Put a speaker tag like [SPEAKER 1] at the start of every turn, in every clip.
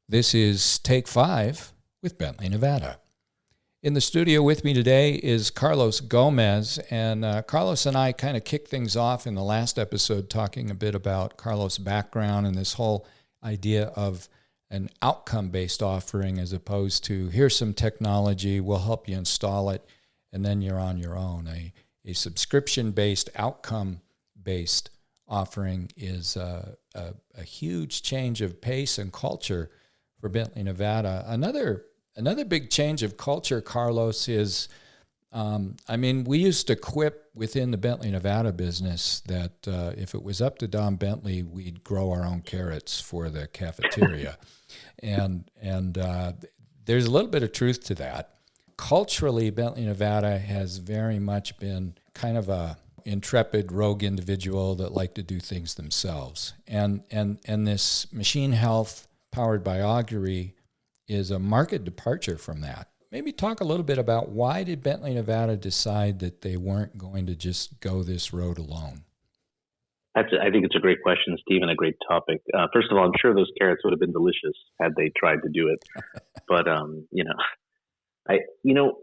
[SPEAKER 1] This is Take 5 with Bentley, Nevada. In the studio with me today is Carlos Gomez, and Carlos and I kind of kicked things off in the last episode talking a bit about Carlos' background and this whole idea of an outcome-based offering as opposed to here's some technology, we'll help you install it, and then you're on your own. A subscription-based, outcome-based offering is a huge change of pace and culture for Bentley, Nevada. Another big change of culture, Carlos, is, we used to quip within the Bentley, Nevada business that if it was up to Don Bentley, we'd grow our own carrots for the cafeteria. and there's a little bit of truth to that. Culturally, Bentley, Nevada has very much been kind of a intrepid rogue individual that like to do things themselves. And this machine health powered by Augury is a market departure from that. Maybe talk a little bit about why did Bentley, Nevada decide that they weren't going to just go this road alone?
[SPEAKER 2] I think it's a great question, Steve, and a great topic. First of all, I'm sure those carrots would have been delicious had they tried to do it. But,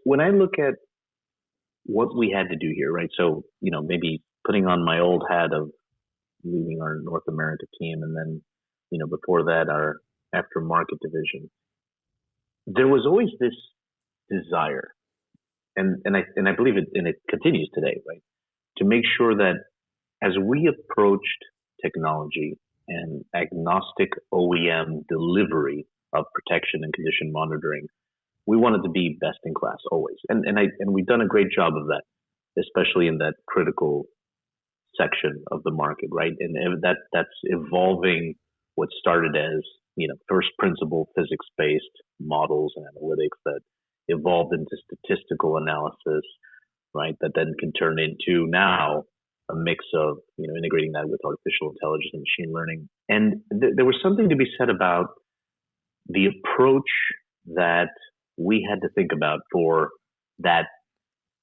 [SPEAKER 2] when I look at what we had to do here, right? So, maybe putting on my old hat of leading our North America team, and then, before that, our aftermarket division, there was always this desire, and I believe it, and it continues today, right? To make sure that as we approached technology and agnostic OEM delivery of protection and condition monitoring, we wanted to be best in class always, and we've done a great job of that, especially in that critical section of the market, right? And that's evolving what started as first principle physics-based models and analytics that evolved into statistical analysis, right? That then can turn into now a mix of integrating that with artificial intelligence and machine learning. And there was something to be said about the approach that we had to think about for that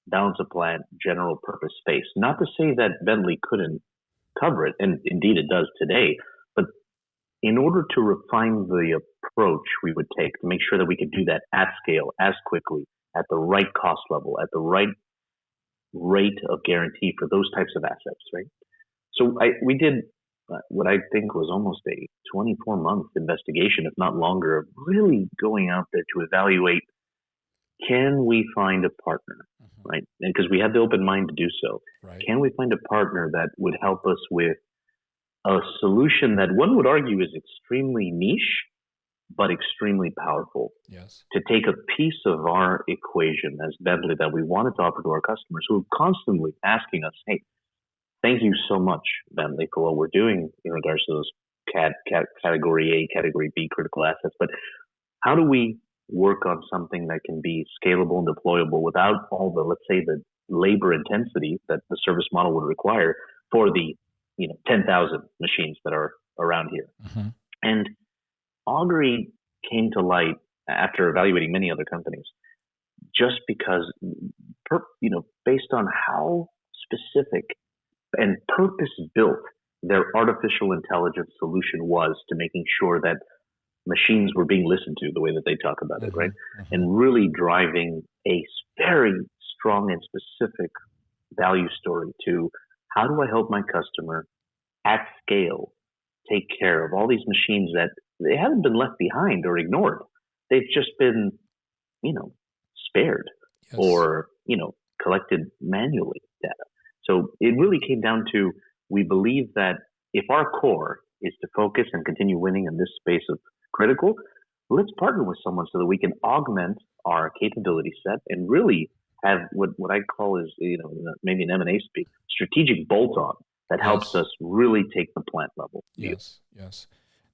[SPEAKER 2] balance of plant general purpose space. Not to say that Bentley couldn't cover it, and indeed it does today, but in order to refine the approach we would take to make sure that we could do that at scale, as quickly, at the right cost level, at the right rate of guarantee for those types of assets, right? So we did what I think was almost a 24-month investigation, if not longer, of really going out there to evaluate, can we find a partner, right? And because we had the open mind to do so, right. Can we find a partner that would help us with a solution that one would argue is extremely niche, but extremely powerful?
[SPEAKER 1] Yes.
[SPEAKER 2] To take a piece of our equation as Bentley that we wanted to offer to our customers who are constantly asking us, hey, thank you so much, Bentley, for what we're doing in regards to those category A, category B critical assets. But how do we work on something that can be scalable and deployable without all the, let's say, the labor intensity that the service model would require for the 10,000 machines that are around here? Mm-hmm. And Augury came to light after evaluating many other companies, just because, based on how specific and purpose-built their artificial intelligence solution was to making sure that machines were being listened to the way that they talk about it, right? Mm-hmm. And really driving a very strong and specific value story to how do I help my customer at scale take care of all these machines that they haven't been left behind or ignored. They've just been, spared. Yes. Or, collected manually data. So it really came down to, we believe that if our core is to focus and continue winning in this space of critical, let's partner with someone so that we can augment our capability set and really have what I call is, maybe an M&A speak, strategic bolt-on that helps us really take the plant level.
[SPEAKER 1] Yes.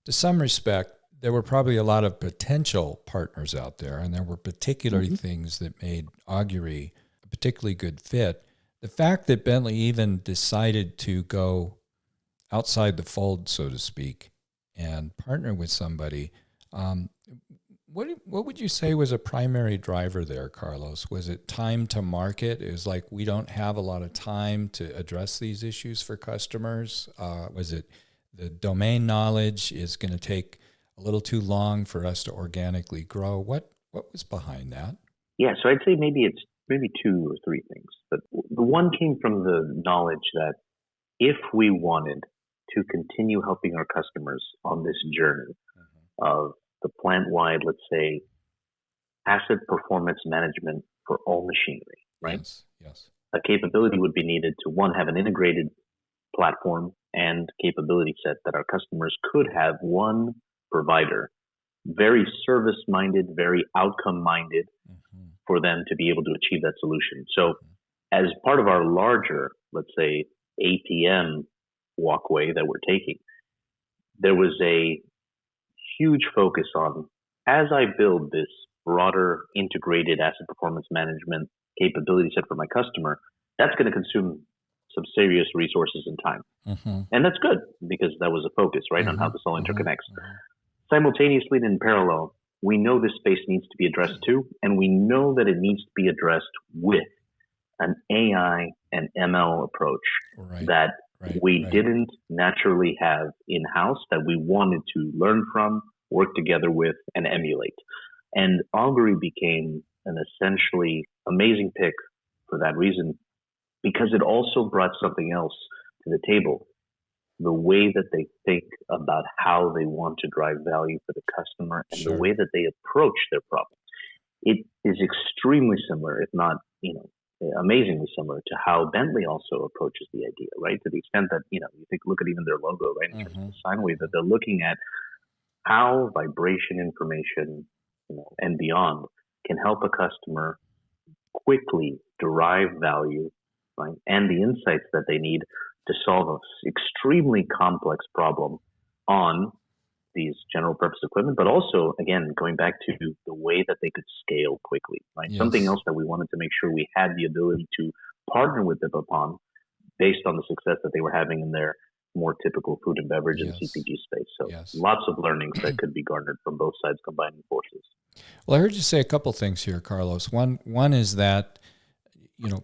[SPEAKER 1] To some respect, there were probably a lot of potential partners out there, and there were particularly things that made Augury a particularly good fit. The fact that Bentley even decided to go outside the fold, so to speak, and partner with somebody, what would you say was a primary driver there, Carlos? Was it time to market? It was like, we don't have a lot of time to address these issues for customers. Was it the domain knowledge is going to take a little too long for us to organically grow. What was behind that?
[SPEAKER 2] Yeah, so I'd say maybe it's maybe two or three things. But the one came from the knowledge that if we wanted to continue helping our customers on this journey of the plant-wide, let's say, asset performance management for all machinery, right?
[SPEAKER 1] Yes.
[SPEAKER 2] A capability would be needed to, one, have an integrated platform and capability set that our customers could have one provider, very service-minded, very outcome-minded, for them to be able to achieve that solution. So as part of our larger, let's say, APM walkway that we're taking, there was a huge focus on, as I build this broader integrated asset performance management capability set for my customer, that's going to consume some serious resources and time. And that's good because that was a focus, right, on how this all interconnects. Simultaneously and in parallel, we know this space needs to be addressed too, and we know that it needs to be addressed with an AI and ML approach that we didn't naturally have in-house, that we wanted to learn from, work together with, and emulate. And Augury became an essentially amazing pick for that reason, because it also brought something else to the table. The way that they think about how they want to drive value for the customer and the way that they approach their problem. It is extremely similar, if not, amazingly similar to how Bentley also approaches the idea, right? To the extent that, you look at even their logo, right? In terms of the sine wave, that they're looking at how vibration information, and beyond can help a customer quickly derive value, right? And the insights that they need to solve an extremely complex problem on these general purpose equipment, but also, again, going back to the way that they could scale quickly, right? Something else that we wanted to make sure we had the ability to partner with them upon based on the success that they were having in their more typical food and beverage and CPG space. So lots of learnings that could be garnered from both sides combining forces.
[SPEAKER 1] Well, I heard you say a couple things here, Carlos. One is that,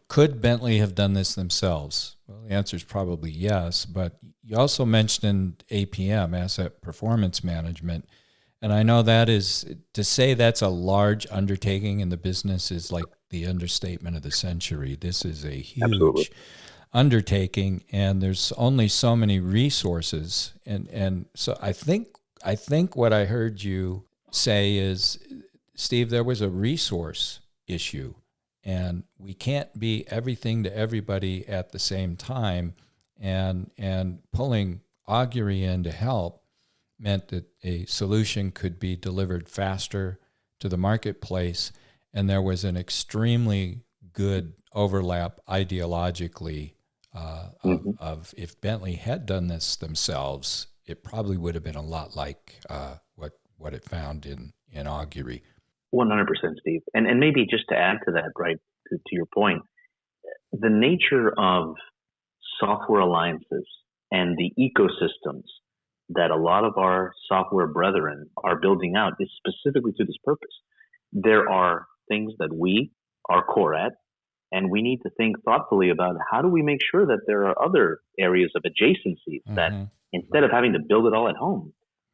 [SPEAKER 1] could Bentley have done this themselves? Well, the answer is probably yes, but you also mentioned APM, Asset Performance Management, and I know that is, to say that's a large undertaking in the business is like the understatement of the century. This is a huge undertaking, and there's only so many resources, and so I think what I heard you say is, Steve, there was a resource issue. And we can't be everything to everybody at the same time. And pulling Augury in to help meant that a solution could be delivered faster to the marketplace. And there was an extremely good overlap ideologically of if Bentley had done this themselves, it probably would have been a lot like what it found in Augury.
[SPEAKER 2] 100%, Steve. And maybe just to add to that, right, to your point, the nature of software alliances and the ecosystems that a lot of our software brethren are building out is specifically to this purpose. There are things that we are core at, and we need to think thoughtfully about how do we make sure that there are other areas of adjacencies that instead of having to build it all at home,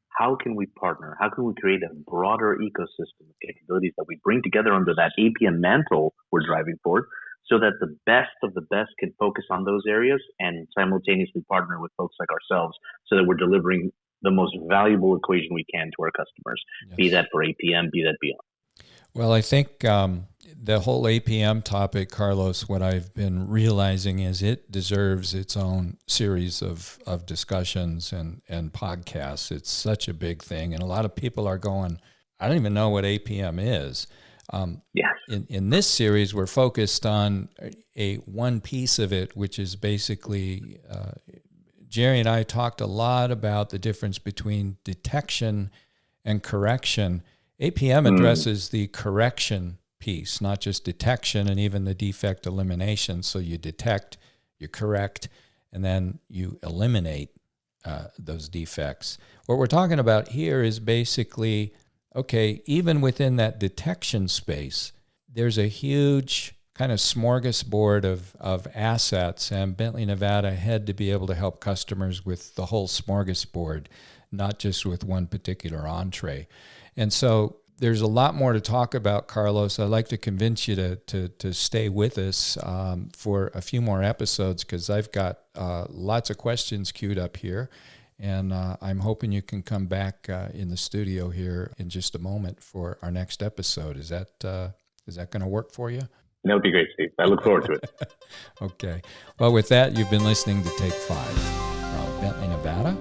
[SPEAKER 2] how can we partner? How can we create a broader ecosystem of capabilities that we bring together under that APM mantle we're driving forward, so that the best of the best can focus on those areas and simultaneously partner with folks like ourselves so that we're delivering the most valuable equation we can to our customers, be that for APM, be that beyond.
[SPEAKER 1] Well, I think the whole APM topic, Carlos, what I've been realizing is it deserves its own series of discussions and podcasts. It's such a big thing. And a lot of people are going, I don't even know what APM is. In this series, we're focused on one piece of it, which is basically, Jerry and I talked a lot about the difference between detection and correction. APM addresses the correction piece, not just detection and even the defect elimination. So you detect, you correct, and then you eliminate those defects. What we're talking about here is basically, okay, even within that detection space, there's a huge kind of smorgasbord of assets, and Bentley Nevada had to be able to help customers with the whole smorgasbord, not just with one particular entree. And so there's a lot more to talk about, Carlos. I'd like to convince you to stay with us for a few more episodes, because I've got lots of questions queued up here. And I'm hoping you can come back in the studio here in just a moment for our next episode. Is that going to work for you?
[SPEAKER 2] That would be great, Steve. I look forward to it.
[SPEAKER 1] Okay. Well, with that, you've been listening to Take 5 from Bentley, Nevada,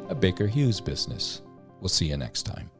[SPEAKER 1] a Baker Hughes business. We'll see you next time.